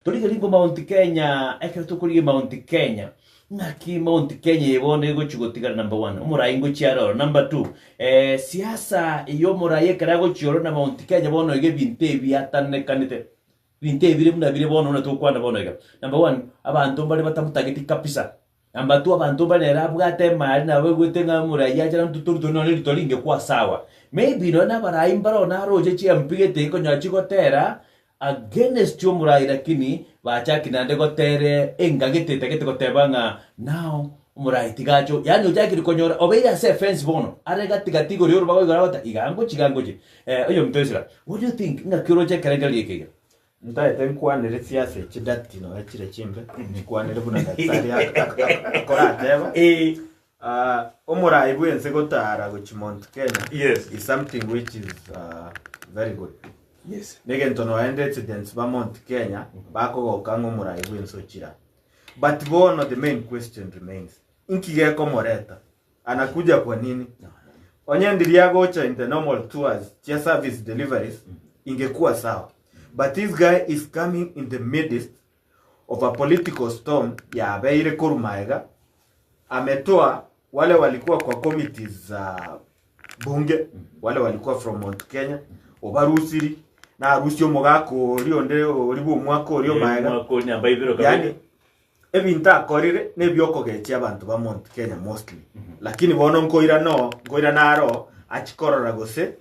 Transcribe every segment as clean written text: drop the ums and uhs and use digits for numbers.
Toliga limbo Mount Kenya, eka tukuriga Mount Kenya. Ngaki Mount Kenya yebone go chugotigara number 1. Umurai ngo chiaro number 2. Siasa iyo murai karago chioro na Mount Kenya bono ige binte biatane kanite. Binte bire muna bire bono na tukwana bono ige. Number 1, abantu bali batamutagiti kapisa. Number 2, abantu bali rabwate mali na we gutenga murai ya jana tuturu no litolinge kwa sawa. Maybe no na barai mbaro na roje chi ampigete ko nyachi gotera against yo murai lakini bacha kinande gotere engagete tegete gotebanga now murai tigacho yani ujaki konyora obeya se fence bono arega tigatigo ryo bago garabata igango chigangoje oyo mtesira. What do you think ngakiro che karengali yekega ntaye tenkwanire siasa chidati no achire chimbe nikwanire buna daktari akora ateba omurai bwense gotara go Mount Kenya. Yes, is something which is very good. yes Negento no residents ba Mount Kenya bako gokango murai bwenso chira. But one of the main question remains, inkigeko moreta anakuja kwa nini? Onyendiria gocha in the normal tours chia service deliveries ingekuwa sawa. But this guy is coming in the midst of a political storm ya Abeire Korumaega. Ametoa wale walikuwa kwa committees za bunge, wale walikuwa from Mount Kenya, obarusiri na rusio mogako rionde oribu mwako rio maega mwako nyamba ibiro kabiri. Yani ebinta korire nebyoko gechi abantu ba Mount Kenya mostly. Lakini bono ngoira naro achikorora gose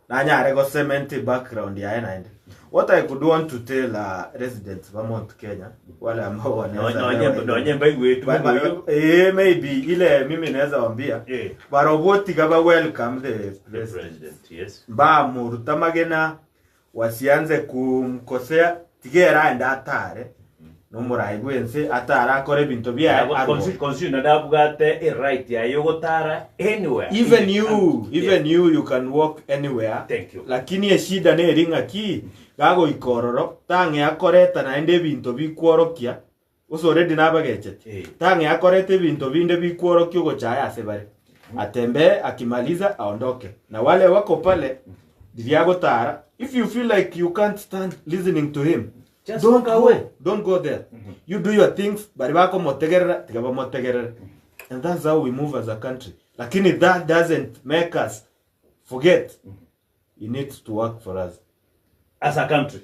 na nyare go cement background ya ena. What I could want to tell residents of Mount Kenya wale ambao wanaweza maybe ile mimi naweza waambia baroboti kaba welcome the president. Yes, ba murutamagena wasianze kumkosea tigera enda atare no murai bwense atara akore bintu bya constitution dabugate right ya yogotara anywhere. Even you can walk anywhere. Thank you. Lakini eshida ne ringa ki gago ikororo tange akoreta na ende bintu bikworokia usoredi nabagechete tange akorete bintu binde bikworokia gochaya asebare atembe akimaliza aondoke na wale wako pale diviago tara. If you feel like you can't stand listening to him, just don't go away. Don't go there. You do your things, bari bako motegerera tigaba motegerera. And that's how we move as a country. Lakini that doesn't make us forget. He needs to work for us as a country.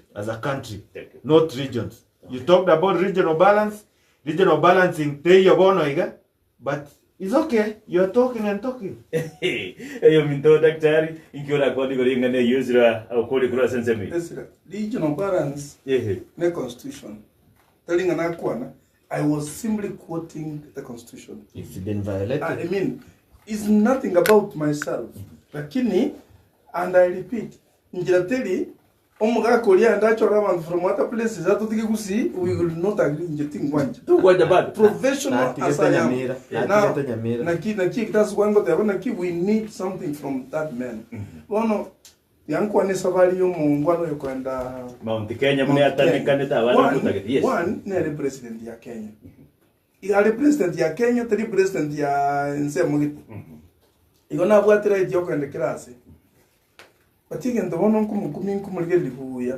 Not regions. You talked about regional balance. Regional balancing te yobono iga, but it's okay. You're talking and talking. Eyo minto daktari inkiora kodi goringa ne yuzira au kodi kura sensemi. Regional balance. Ne constitution. Telling an akwana, I was simply quoting the constitution. It's been violated. I mean, it's nothing about myself. Lakini, and I repeat, njirateli omuga kolia ndachora man from other places that we will not agree njeting wanja. What about professional as I am. Now, that's one go we need something from that man. Bono yangu ane safari yo mungwano yokwenda Mount Kenya mune atanikane wala kutageti. Yes. One ne president ya Kenya. Igale president ya Kenya, tari president ya Nsemugiti. Igona bwatira iti yokwenda kirase. Batike ndobono kumulgeli buya.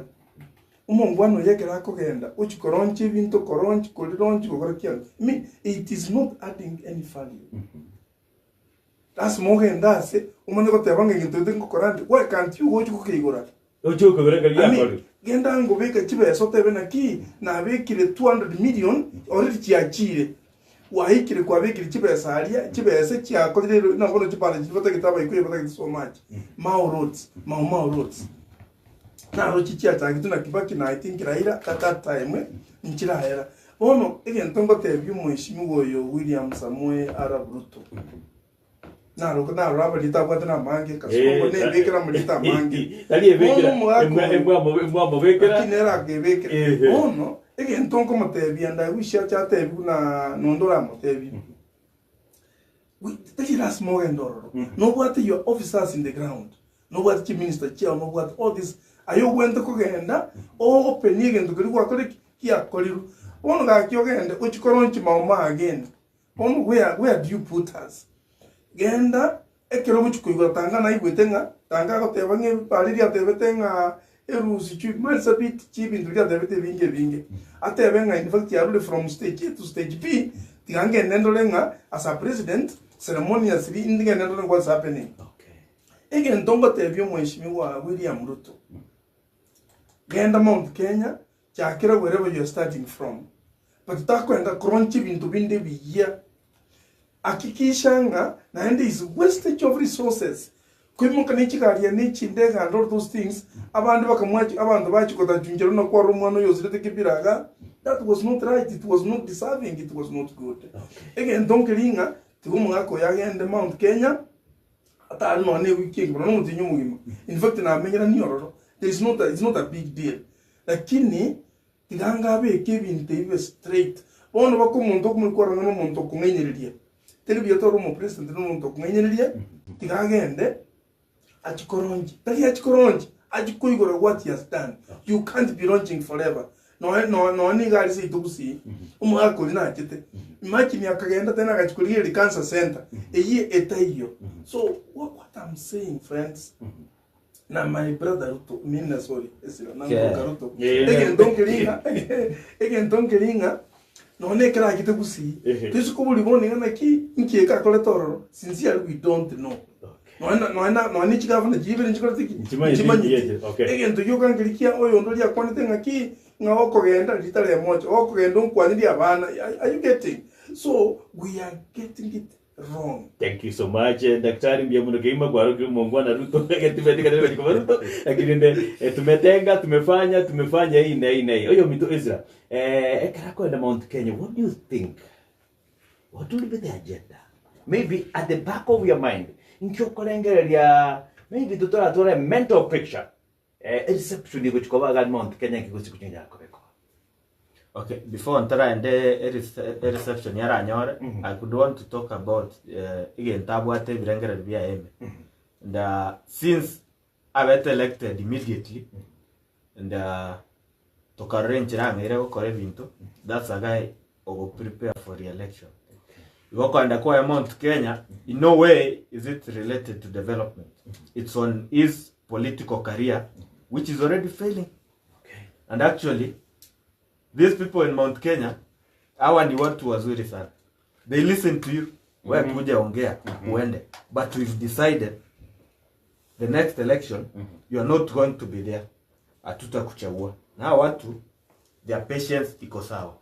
Umongwano yekera kogenda uchikoronchi bintu koronchi kolironchi gokorakia. It is not adding any value. That's more than that. Umane gotebanga ngintu tingo korandi. Why can't you watch kukigora? Ojo kogora kali akori. Genda ngobeka chibe sote na ki na bekire 200 million already chiachire. Wahikire kwa bekire chibe salia chibe se chia kodire na kono chipala chipata kitaba ikuye pata so much. Mau roads. Na rochi chia tangitu na kibaki na I think raira at that time nchira hera. Ono ntongo tebi mheshimiwa woyo William Samoei Arap Ruto. Na raba lita kwa tena mange kasongo ne bekera mulita mange. Dali bekera. Emwa bekera. Kinera ke bekera. Ono ntongo matebi anda wisha cha tebi na nondora matebi. We take it as more endoro. No what your officers in the ground. No what the minister chair, no what all this ayo went to kogenda o open again to go akore kia koliru. Ono ga kyogenda uchikoronchi mauma again. Ono where do you put us? Genda ekero muchikuigo tanga na igwetenga tanga ko tebange paliri atebetenga erusi chu man sabit chi bintu ya debete binge ate benga in fact ya rule from stage A to stage B tigange nendolenga as a president ceremoniously indinge nendolenga what's happening. Okay. Again tongo tebyo mheshimiwa William Ruto. Genda Mount Kenya chakira wherever you're starting from. But takwenda kronchi bintu binde biya. Akikishanga naende is wastage of resources. Kwimuka nichikaria nichindega and all those things abantu bakamwachi abantu bachikota junjero no kwa rumano yozirete kibiraga. That was not right, it was not deserving, it was not good. Okay. Again donkelinga tigumwako yagende Mount Kenya ata no ne weekend no mutinyu muhima. In fact na menyera ni ororo. It's not a big deal. Lakini tiganga be kebinte ibe straight. Bono bako muntu kumukora no muntu kungenyereria. Telebia toro mo president no muntu kungenyereria. Tigagende achikoronji. Tagi achikoronji. Ajikoigora what he has done. You can't be launching forever. No ni gari se itubusi. Umwako lina chete. Imagine yakagenda tena akachikulia cancer center. Eyi etaiyo. So what I'm saying, friends, na my brother Ruto, mina sorry, esira na Ruto. Again donkelinga no ne kra kitebusi. Tisu kubuli boni ngana ki nkieka kole toro. Sincerely we don't know. No ni chigava na jibe nchikola tiki. Chimanyi. Again to yoga ngilikia oyo ndolia kwani tenga ki nga okogenda litale moja. Okogenda nkwani abana. Are you getting? So we are getting it wrong. Thank you so much. Daktari Mbiamuno Keima kwa roki Mongwana Ruto. Tumetika ndio kwa Ruto. Lakini tumetenga, tumefanya hii na hii. Oyo mito Ezra. Ekara kwenda Mount Kenya. What do you think? What will be the agenda? Maybe at the back of your mind. Nchokolengeria maybe tutora mental picture. Reception ni kuchikoba Mount Kenya kikosi kuchenja kweko. Okay, before ntara ende reception yara nyore, I could want to talk about again tabwate birengera bia eme. And since I got elected immediately, and to arrange rangere ko kore bintu, that's a guy who prepare for re-election. You go and acquire Mount Kenya, in no way is it related to development. It's on his political career, which is already failing. Okay. And actually, these people in Mount Kenya, hawa ni watu wazuri sana. They listen to you. Wewe kuja ongea, uende. But we've decided the next election, you are not going to be there. Atuta kuchagua. Na watu, their patience iko sawa.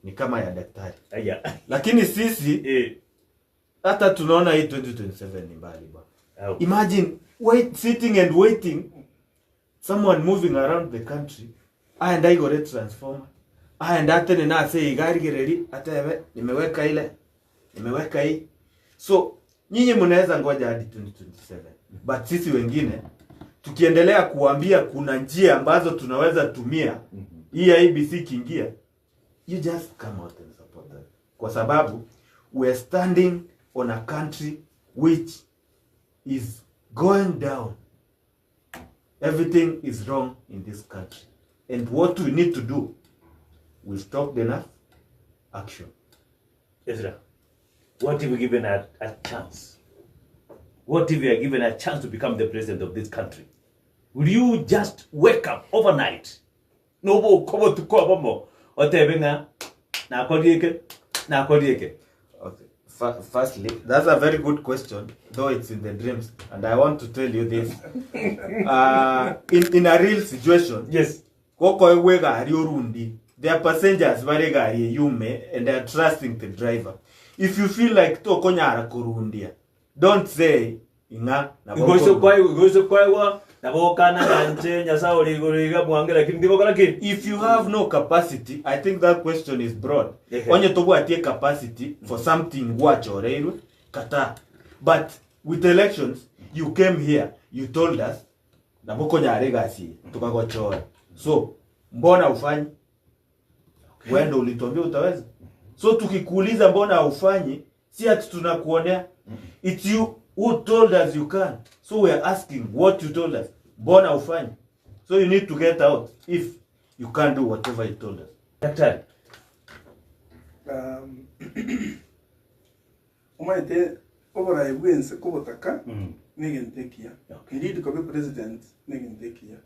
Ni kama ya daktari. Lakini sisi, hata tunaona hii 2027 ni mbali ba. Imagine, sitting and waiting, someone moving around the country, and I got a transformer. And atene na say gari gereri atebe nimeweka ile nimeweka hii. So nyinyi mnaweza ngoja hadi 2027. But sisi wengine tukiendelea kuambia kuna njia ambazo tunaweza tumia hii IBC kiingia, you just come out and support them. Kwa sababu we are standing on a country which is going down. Everything is wrong in this country. And what we need to do, we stop enough action. Ezra, what if we given a chance? What if we are given a chance to become the president of this country? Will you just wake up overnight? No more come to cover more. Or tebenga na kodieke. Okay. Firstly, that's a very good question, though it's in the dreams, and I want to tell you this. In a real situation, yes. Koko wega ariorundi. Their passengers varega yume and they are trusting the driver. If you feel like to konyara kurundia, don't say inga na if you have no capacity, I think that question is broad. Onye tobu atie capacity for something watch or kata. But with elections, you came here, you told us na boko nyarega si tukagochora. So mbona ufanyi? Wewe ndio ulituambia utaweza. So tukikuuliza mbona ufanyi, si ati tunakuonea. It's you who told us you can. So we are asking what you told us. Mbona ufanyi? So you need to get out if you can't do whatever you told us. Daktari. Umaite obora ewense kubotaka negentekia. Indeed ko be president negentekia.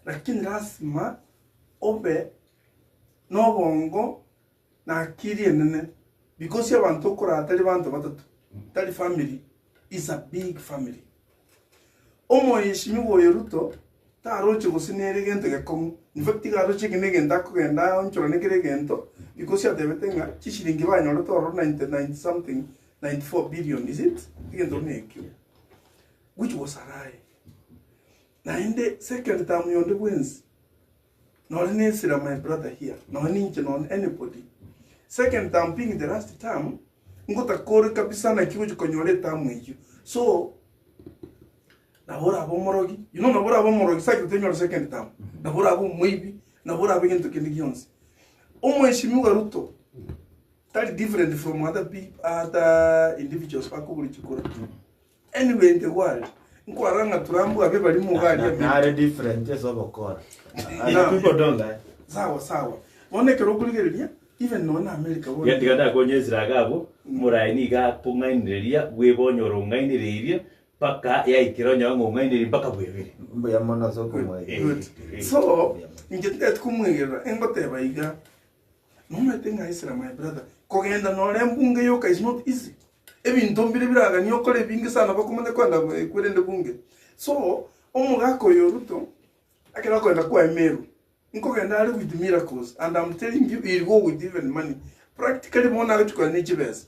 lakini lazima obe nobongo na akiri enene because abantu okora atari bantu batatu tari family is a big family. Omoyeshimi woyo Ruto taroche gusinere gento gekong in fact garoche kine genda kugenda onchoro nekere gento because ya debetenga chishiringi banyoro toro 90 something 94 billion is it gento nekyo which was arai na inde second term yonde wins no nesira my brother here no ninche no anybody second term being the last term ngota kore kabisa na kiwo konyore term hiyo so nabora abo morogi you know nabora abo morogi cycle tenyo second term nabora abo mwibi nabora abo gento kindi gyonse omweshimi wa Ruto that different from other individuals bakubuli chikora anywhere in the world nkwara turambu abe bali mu gari are different so bokora people don't lie sawa one kero kuligeria even no na America ya digada konyezira gabo murai ni ga pungainiria bwebonyoro ngainiria paka ya ikironya ngainiria paka bwebiri mbuya mona so kumwe so ngete kumwegera engote baiga nometenga isra my brother kogenda no lembunge yoka is not easy ebintu mbire biraga niyo kole bingi sana bakomande kwenda kwende bunge so omugako yo Ruto akira kwenda kwa Meru nkogenda ali with miracles and I'm telling you he'll go with even money practically mona atukwa nichibeza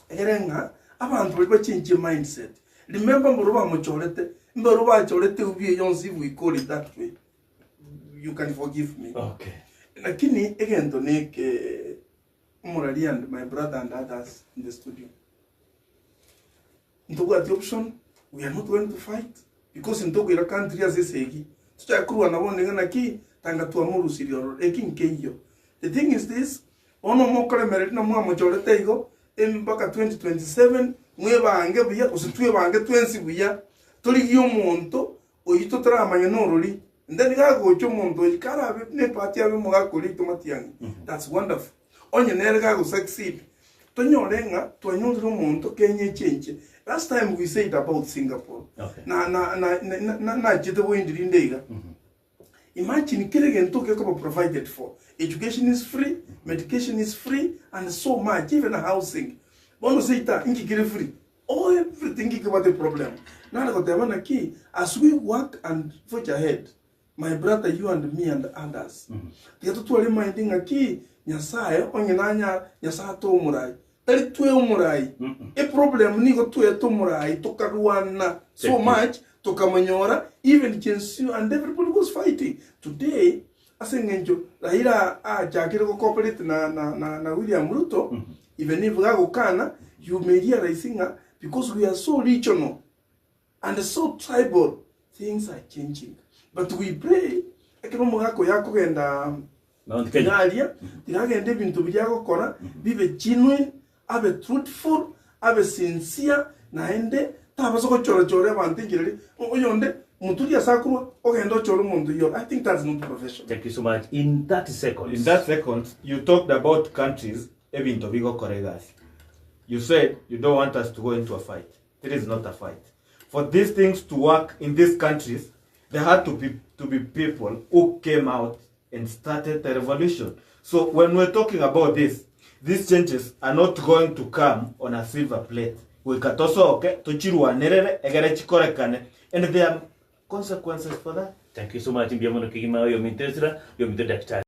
egerenga abantu bali bachinje mindset remember muruba muchorete mbaruba chorete ubiye yonsi we call it that way you can forgive me okay lakini egento neke Murali and my brother and others in the studio ntogo at the option we are not going to fight because ntogo ila country as esegi tuchakruwa na wone ngana ki tanga tuamuru sirio ekinkeyo the thing is this ono mokole merit na mwa mojolete igo mpaka 2027 mwe bange buya usitwe bange 20 buya tuli yo monto oyito tramanya noroli ndani gago cho monto ikara ne party abe muga koli tomatiang that's wonderful onye nerga go succeed tonyorenga twanyondro monto kenye chenche last time we said about Singapore okay. na jitabo indindega imagine kiregento keko provided for education is free medication is free and so much even housing bono seita inki kire free all everything is about the problem na ko tebana ki as we work and forge ahead my brother you and me and others tiato tuale minding aki nyasaye onyenanya nyasa to murai tali tuwe umurai e problem ni go tuwe to murai tokaruana so much tokamanyora even Chensu and everybody was fighting today asengenjo Raila jakire go cooperate na William Ruto even if gago kana you may realize because we are so regional and so tribal things are changing but we pray ekero mugako yako genda Mount Kenya alia tigagende bintu byako kora bibe genuine abe truthful abe sincere naende tabazo ko choro abantingireri oyonde muturi asakuru ogendo choro muntu yo I think that's not professional. Thank you so much. In 30 seconds. In that second, you talked about countries ebinto bigo koregas. You said you don't want us to go into a fight. It is not a fight. For these things to work in these countries, there had to be people who came out and started the revolution. So when we're talking about this, these changes are not going to come on a silver plate. We katoso okay tuchirwa nerere egere chikorekane and there are consequences for that. Thank you so much. Mbiamono kigima yo mintesra yo mito daktari.